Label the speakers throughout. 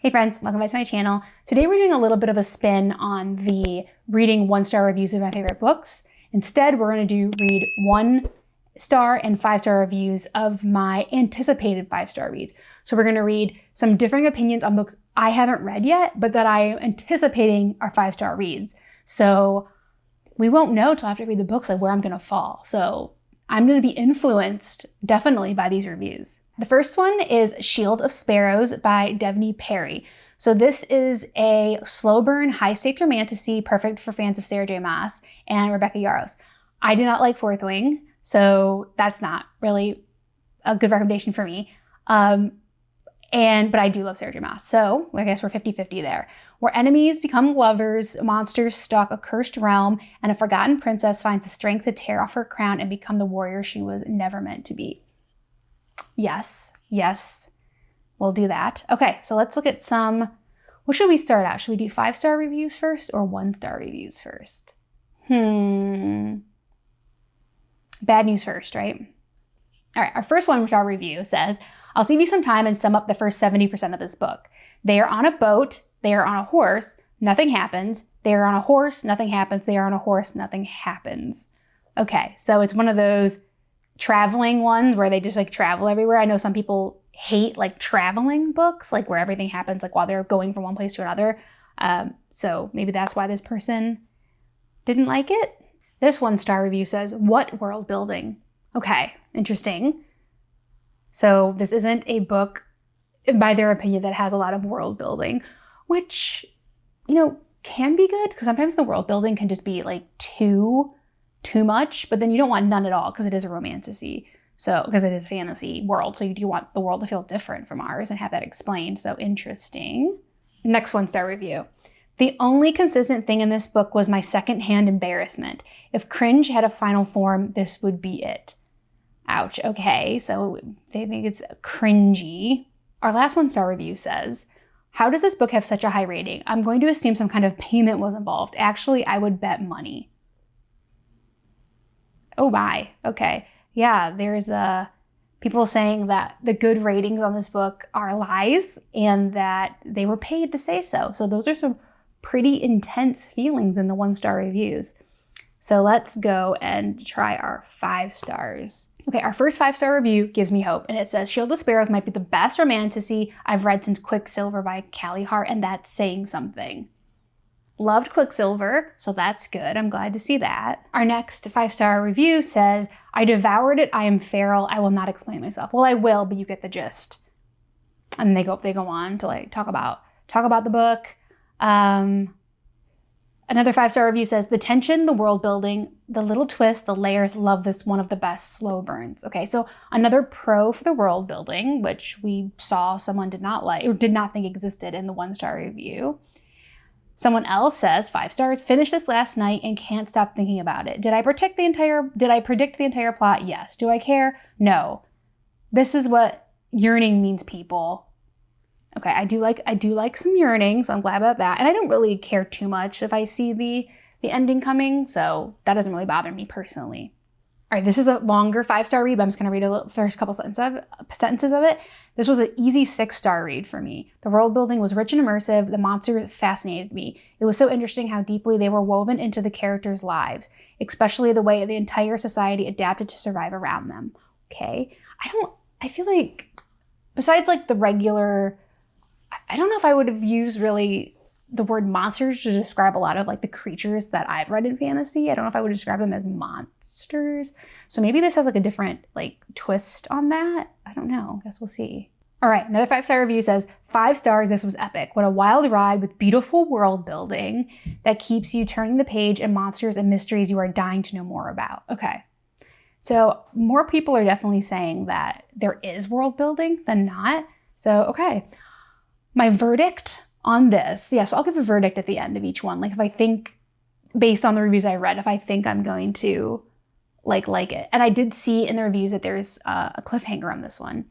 Speaker 1: Hey friends, welcome back to my channel. Today we're doing a little bit of a spin on the reading 1-star reviews of my favorite books. Instead, we're going to read 1-star and 5-star reviews of my anticipated 5-star reads. So we're going to read some differing opinions on books I haven't read yet, but that I am anticipating are 5-star reads. So we won't know till after I read the books like where I'm going to fall. So I'm going to be influenced definitely by these reviews. The first one is Shield of Sparrows by Devney Perry. So this is a slow burn, high stakes romantasy, perfect for fans of Sarah J. Maas and Rebecca Yarros. I do not like Fourth Wing, so that's not really a good recommendation for me. But I do love Sarah J. Maas, so I guess we're 50-50 there. Where enemies become lovers, monsters stalk a cursed realm, and a forgotten princess finds the strength to tear off her crown and become the warrior she was never meant to be. Yes, we'll do that. Okay, so let's look at some, what should we start out? Should we do 5-star reviews first or 1-star reviews first? Bad news first, right? All right, our first 1-star review says, I'll give you some time and sum up the first 70% of this book. They are on a boat, they are on a horse, nothing happens. They are on a horse, nothing happens. They are on a horse, nothing happens. Okay, so it's one of those traveling ones where they just like travel everywhere. I know some people hate like traveling books, like where everything happens like while they're going from one place to another. So maybe that's why this person didn't like it. This 1-star review says, what world building? Okay, interesting. So this isn't a book, by their opinion, that has a lot of world building, which, you know, can be good because sometimes the world building can just be like too much, but then you don't want none at all because it is a romantasy. So, because it is a fantasy world. So you do want the world to feel different from ours and have that explained. So interesting. Next 1-star review. The only consistent thing in this book was my secondhand embarrassment. If cringe had a final form, this would be it. Ouch. Okay. So they think it's cringy. Our last 1-star review says, how does this book have such a high rating? I'm going to assume some kind of payment was involved. Actually, I would bet money. Oh my, okay. Yeah, there's people saying that the good ratings on this book are lies and that they were paid to say so. So those are some pretty intense feelings in the 1-star reviews. So let's go and try our 5 stars. Okay, our first 5-star review gives me hope, and it says, Shield of Sparrows might be the best romantasy I've read since Quicksilver by Callie Hart, and that's saying something. Loved Quicksilver, so that's good. I'm glad to see that. Our next 5-star review says, I devoured it. I am feral. I will not explain myself. Well, I will, but you get the gist. And they go on to like talk about the book. Another 5-star review says, the tension, the world building, the little twist, the layers, love this, one of the best slow burns. Okay, so another pro for the world building, which we saw someone did not like or did not think existed in the 1-star review. Someone else says, 5 stars, finished this last night and can't stop thinking about it. Did I predict the entire plot? Yes. Do I care? No. This is what yearning means, people. Okay, I do like some yearning, so I'm glad about that. And I don't really care too much if I see the ending coming, so that doesn't really bother me personally. All right, this is a longer 5-star read, but I'm just gonna read the first couple sentences of it. This was an easy 6-star read for me. The world building was rich and immersive. The monsters fascinated me. It was so interesting how deeply they were woven into the characters' lives, especially the way the entire society adapted to survive around them. Okay, I feel like, besides like the regular, I don't know if I would have used really the word monsters to describe a lot of like the creatures that I've read in fantasy. I don't know if I would describe them as monsters. So maybe this has like a different like twist on that. I don't know. I guess we'll see. All right, another 5-star review says, 5 stars, this was epic. What a wild ride with beautiful world building that keeps you turning the page and monsters and mysteries you are dying to know more about. Okay, so more people are definitely saying that there is world building than not. So, okay. My verdict on this, so I'll give a verdict at the end of each one. Like if I think, based on the reviews I read, if I think I'm going to like it. And I did see in the reviews that there's a cliffhanger on this one,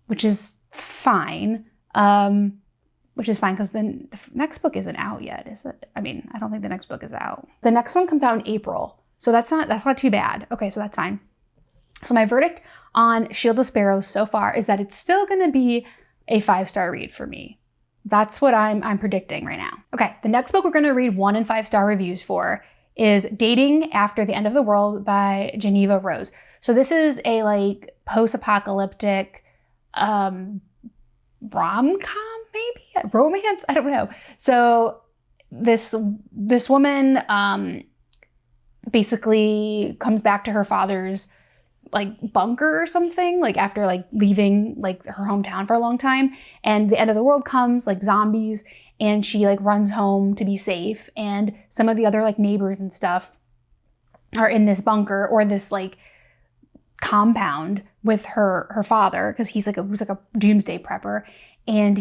Speaker 1: which is fine. Because the next book isn't out yet, is it? I mean, I don't think the next book is out. The next one comes out in April, so that's not too bad. Okay, so that's fine. So my verdict on Shield of Sparrows so far is that it's still going to be a 5-star read for me. That's what I'm predicting right now. Okay, the next book we're going to read 1 and 5-star reviews for is Dating After the End of the World by Geneva Rose. So this is a like post-apocalyptic rom-com, maybe? Romance? I don't know. So this woman basically comes back to her father's like bunker or something, like after like leaving like her hometown for a long time, and the end of the world comes, like zombies, and she like runs home to be safe, and some of the other like neighbors and stuff are in this bunker or this like compound with her father, because he was like a doomsday prepper, and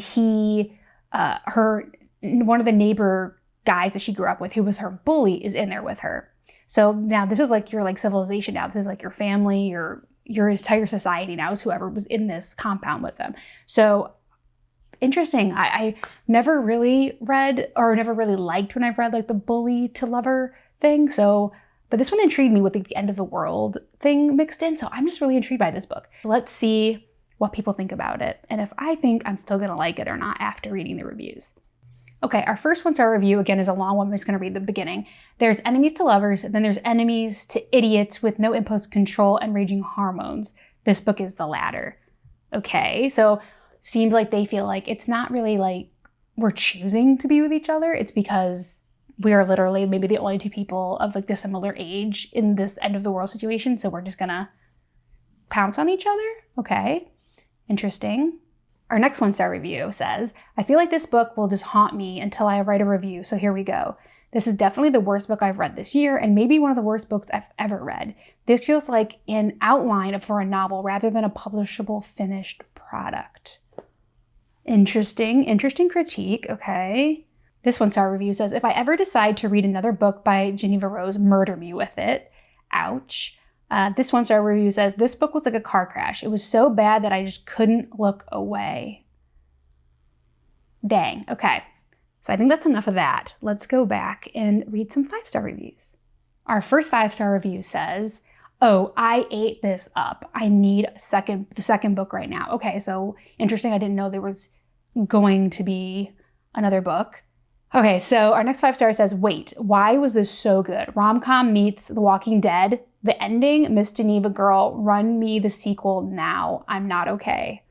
Speaker 1: one of the neighbor guys that she grew up with, who was her bully, is in there with her. So now this is like your like civilization now. This is like your family, your entire society now is whoever was in this compound with them. So interesting. I never really read or never really liked when I've read like the bully to lover thing. So, but this one intrigued me with the end of the world thing mixed in. So I'm just really intrigued by this book. Let's see what people think about it, and if I think I'm still gonna like it or not after reading the reviews. Okay, our first 1-star review, again, is a long one. I'm just going to read the beginning. There's enemies to lovers, then there's enemies to idiots with no impulse control and raging hormones. This book is the latter. Okay, so seems like they feel like it's not really like we're choosing to be with each other. It's because we are literally maybe the only 2 people of like the similar age in this end of the world situation. So we're just going to pounce on each other. Okay, interesting. Our next 1-star review says, I feel like this book will just haunt me until I write a review, so here we go. This is definitely the worst book I've read this year, and maybe one of the worst books I've ever read. This feels like an outline for a novel rather than a publishable finished product. Interesting critique, okay. This 1-star review says, if I ever decide to read another book by Geneva Rose, murder me with it. Ouch. This 1-star review says, this book was like a car crash. It was so bad that I just couldn't look away. Dang. Okay. So I think that's enough of that. Let's go back and read some 5-star reviews. Our first 5-star review says, oh, I ate this up. I need the second book right now. Okay, so interesting. I didn't know there was going to be another book. Okay, so our next 5-star says, wait, why was this so good? Rom-com meets The Walking Dead. The ending, Miss Geneva Girl, run me the sequel now. I'm not okay.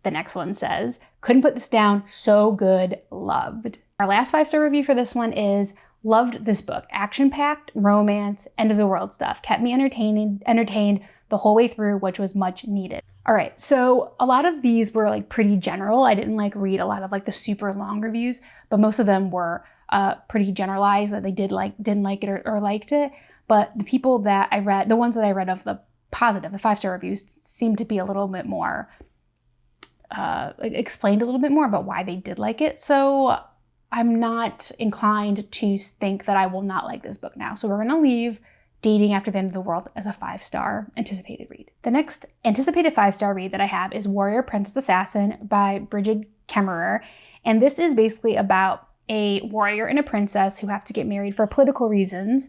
Speaker 1: The next one says, couldn't put this down. So good. Loved. Our last 5-star review for this one is, loved this book. Action-packed, romance, end of the world stuff. Kept me entertained the whole way through, which was much needed. All right, so a lot of these were like pretty general. I didn't like read a lot of like the super long reviews, but most of them were pretty generalized, that they didn't like it or liked it. But the people that I read, the ones that I read of the positive, the 5-star reviews, seemed to be a little bit more, explained a little bit more about why they did like it. So I'm not inclined to think that I will not like this book now. So we're gonna leave Dating After the End of the World as a 5-star anticipated read. The next anticipated 5-star read that I have is Warrior Princess Assassin by Bridget Kemmerer. And this is basically about a warrior and a princess who have to get married for political reasons.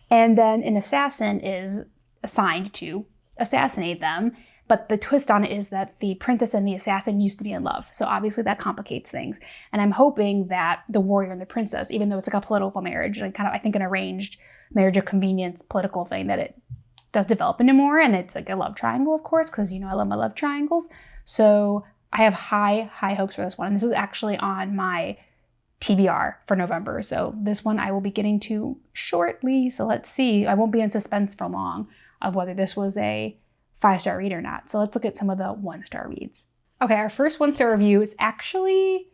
Speaker 1: And then an assassin is assigned to assassinate them. But the twist on it is that the princess and the assassin used to be in love. So obviously that complicates things. And I'm hoping that the warrior and the princess, even though it's like a political marriage, like kind of, I think, an arranged marriage of convenience political thing, that it does develop into more. And it's like a love triangle, of course, because, you know, I love my love triangles. So I have high hopes for this one. And this is actually on my TBR for November. So this one I will be getting to shortly. So let's see. I won't be in suspense for long of whether this was a 5-star read or not. So let's look at some of the 1-star reads. Okay, our first 1-star review is actually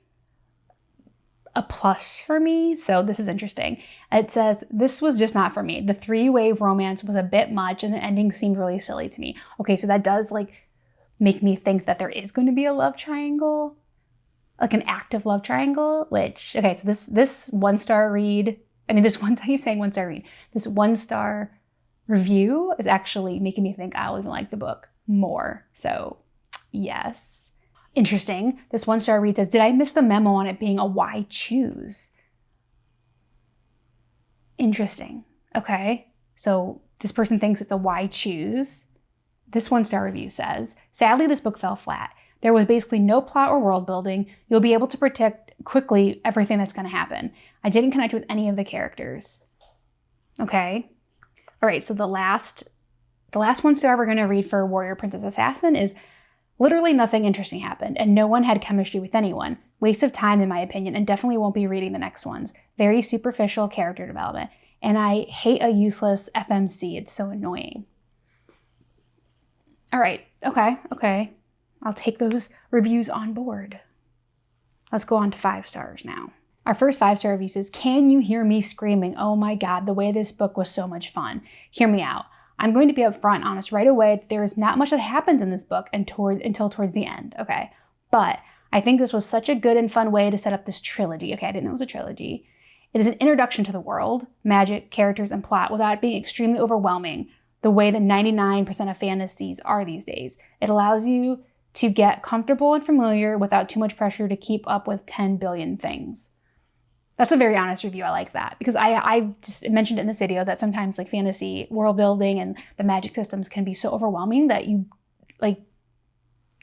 Speaker 1: a plus for me. So this is interesting. It says, this was just not for me. The 3-way romance was a bit much and the ending seemed really silly to me. Okay, so that does like make me think that there is going to be a love triangle, like an active love triangle, which, okay, so this 1-star read, I mean, this one, I keep saying 1-star read, this 1-star review is actually making me think I'll even like the book more. So yes. Interesting. This 1-star read says, did I miss the memo on it being a why choose? Interesting. Okay. So this person thinks it's a why choose. This 1-star review says, sadly, this book fell flat. There was basically no plot or world building. You'll be able to predict quickly everything that's going to happen. I didn't connect with any of the characters. Okay. All right, so the last 1 star we're going to read for Warrior Princess Assassin is literally nothing interesting happened, and no one had chemistry with anyone. Waste of time, in my opinion, and definitely won't be reading the next ones. Very superficial character development. And I hate a useless FMC. It's so annoying. All right. Okay. I'll take those reviews on board. Let's go on to 5 stars now. Our first 5-star review says, can you hear me screaming? Oh my God, the way this book was so much fun. Hear me out. I'm going to be upfront, honest right away. There is not much that happens in this book until towards the end. Okay. But I think this was such a good and fun way to set up this trilogy. Okay, I didn't know it was a trilogy. It is an introduction to the world, magic, characters, and plot without being extremely overwhelming, the way that 99% of fantasies are these days. It allows you to get comfortable and familiar without too much pressure to keep up with 10 billion things. That's a very honest review. I like that because I just mentioned in this video that sometimes like fantasy world building and the magic systems can be so overwhelming that you like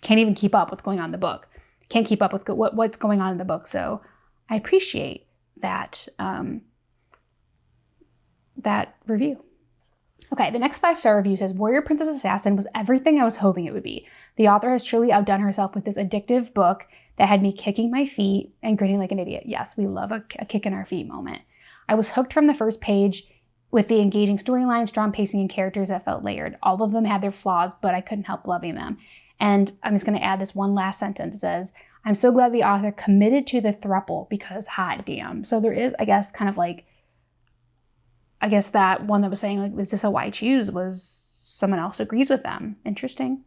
Speaker 1: can't even keep up with what's going on in the book. Can't keep up with what's going on in the book. So I appreciate that that review. Okay, the next 5-star review says, Warrior Princess Assassin was everything I was hoping it would be. The author has truly outdone herself with this addictive book that had me kicking my feet and grinning like an idiot. Yes, we love a kick in our feet moment. I was hooked from the first page with the engaging storyline, strong pacing, and characters that felt layered. All of them had their flaws, but I couldn't help loving them. And I'm just going to add this one last sentence. It says, I'm so glad the author committed to the throuple because hot damn. So there is, I guess, kind of like, I guess that one that was saying, like, was this a why choose? Was someone else agrees with them? Interesting.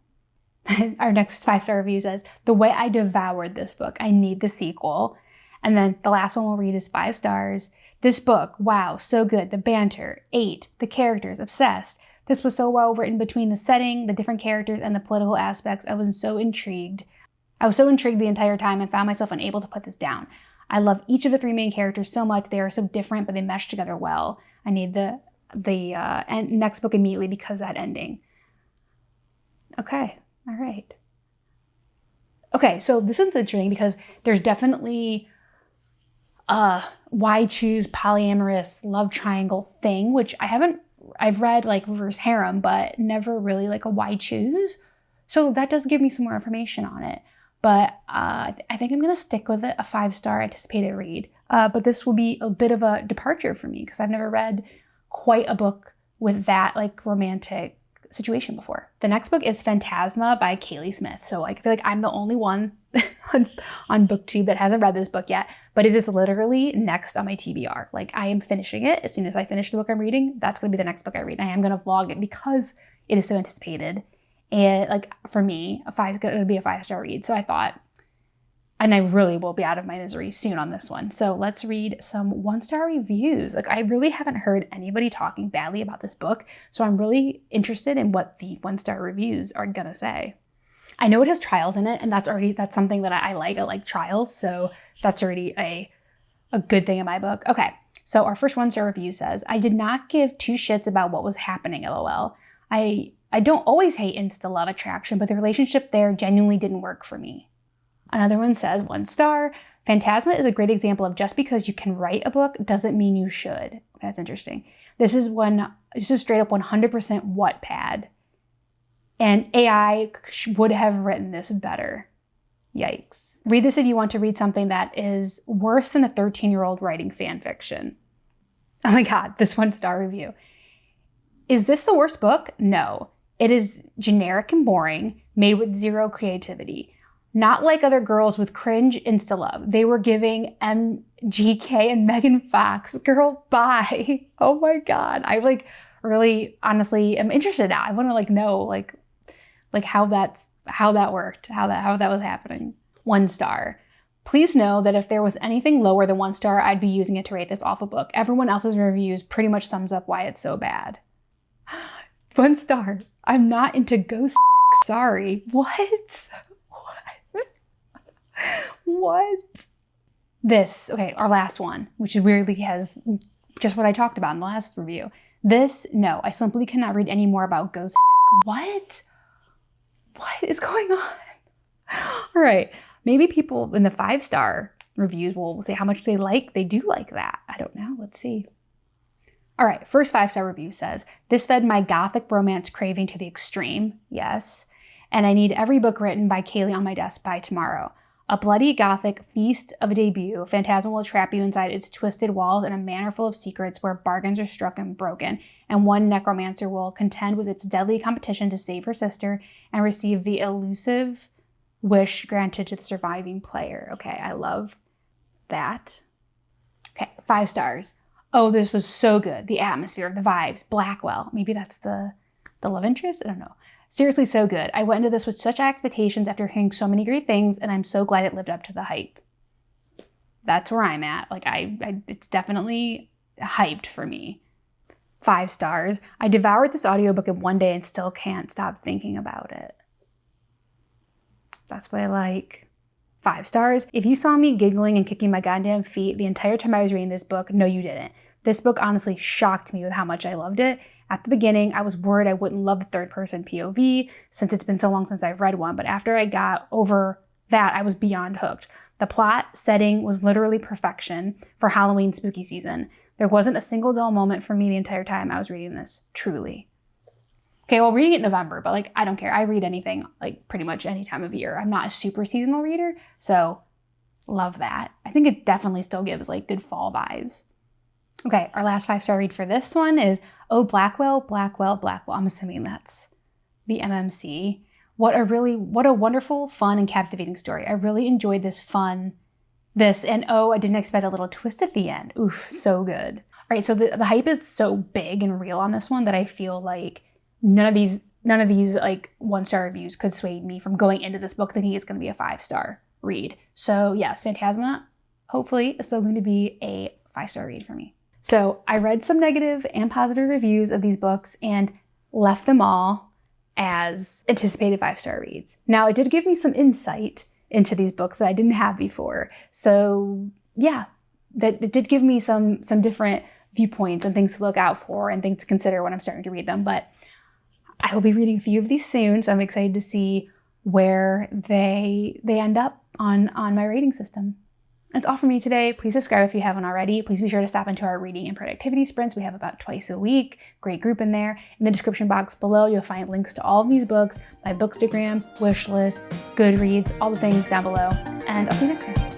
Speaker 1: Our next 5-star review says, the way I devoured this book, I need the sequel. And then the last one we'll read is 5 stars. This book, wow, so good. The banter, 8. The characters, obsessed. This was so well written between the setting, the different characters, and the political aspects. I was so intrigued. the entire time and found myself unable to put this down. I love each of the 3 main characters so much. They are so different, but they mesh together well. I need the next book immediately because of that ending. Okay. All right. Okay, so this is interesting because there's definitely why choose polyamorous love triangle thing, which I've read like reverse harem, but never really like a why choose. So that does give me some more information on it. But I think I'm going to stick with it, a 5-star anticipated read. But this will be a bit of a departure for me because I've never read quite a book with that like romantic situation before. The next book is Phantasma by Kaylee Smith. So I feel like I'm the only one on Booktube that hasn't read this book yet, but it is literally next on my TBR. Like I am finishing it. As soon as I finish the book I'm reading, that's going to be the next book I read. I am going to vlog it because it is so anticipated. And like for me, it's going to be a 5-star read. So I thought, and I really will be out of my misery soon on this one. So let's read some 1-star reviews. Like I really haven't heard anybody talking badly about this book. So I'm really interested in what the 1-star reviews are going to say. I know it has trials in it, and that's something that I like. I like trials. So that's already a good thing in my book. Okay. So our first 1-star review says, I did not give 2 shits about what was happening, LOL. I don't always hate insta-love attraction, but the relationship there genuinely didn't work for me. Another one says, 1 star, Phantasma is a great example of just because you can write a book doesn't mean you should. That's interesting. This is straight up 100% Wattpad. And AI would have written this better. Yikes. Read this if you want to read something that is worse than a 13-year-old writing fan fiction. Oh my God, this 1-star review. Is this the worst book? No. It is generic and boring, made with 0 creativity. Not like other girls with cringe insta-love. They were giving MGK and Megan Fox. Girl, bye. Oh my God. I really honestly am interested now. I want to know how that worked, how that was happening. 1 star. Please know that if there was anything lower than 1 star, I'd be using it to rate this awful book. Everyone else's reviews pretty much sums up why it's so bad. 1 star. I'm not into ghost stick. Sorry. What? What? This, okay, our last one, which weirdly has just what I talked about in the last review. This, no, I simply cannot read any more about ghost stick. What is going on? All right. Maybe people in the 5-star reviews will say how much they do like that. I don't know. Let's see. All right. First 5-star review says, this fed my gothic romance craving to the extreme. Yes. And I need every book written by Kaylee on my desk by tomorrow. A bloody gothic feast of a debut, Phantasma will trap you inside its twisted walls in a manor full of secrets where bargains are struck and broken, and one necromancer will contend with its deadly competition to save her sister and receive the elusive wish granted to the surviving player. Okay, I love that. Okay, 5 stars. Oh, this was so good. The atmosphere, the vibes, Blackwell. Maybe that's the love interest? I don't know. Seriously, so good. I went into this with such expectations after hearing so many great things, and I'm so glad it lived up to the hype. That's where I'm at. Like, it's definitely hyped for me. 5 stars. I devoured this audiobook in one day and still can't stop thinking about it. That's what I like. 5 stars. If you saw me giggling and kicking my goddamn feet the entire time I was reading this book, no, you didn't. This book honestly shocked me with how much I loved it. At the beginning, I was worried I wouldn't love the third-person POV since it's been so long since I've read one, but after I got over that, I was beyond hooked. The plot setting was literally perfection for Halloween spooky season. There wasn't a single dull moment for me the entire time I was reading this, truly. Okay, well, reading it in November, but like, I don't care. I read anything like pretty much any time of year. I'm not a super seasonal reader, so love that. I think it definitely still gives like good fall vibes. Okay, our last 5-star read for this one is, oh, Blackwell, Blackwell, Blackwell. I'm assuming that's the MMC. What a wonderful, fun, and captivating story. I really enjoyed this, and oh, I didn't expect a little twist at the end. Oof, so good. All right, so the hype is so big and real on this one that I feel like none of these like 1-star reviews could sway me from going into this book thinking it's going to be a 5-star read. So yes, Phantasma, hopefully, is still going to be a 5-star read for me. So I read some negative and positive reviews of these books and left them all as anticipated 5-star reads. Now, it did give me some insight into these books that I didn't have before. So yeah, it did give me some different viewpoints and things to look out for and things to consider when I'm starting to read them. But I will be reading a few of these soon, so I'm excited to see where they end up on my rating system. That's all for me today. Please subscribe if you haven't already. Please be sure to stop into our reading and productivity sprints. We have about twice a week. Great group in there. In the description box below, you'll find links to all of these books, my Bookstagram, wish list, Goodreads, all the things down below. And I'll see you next time.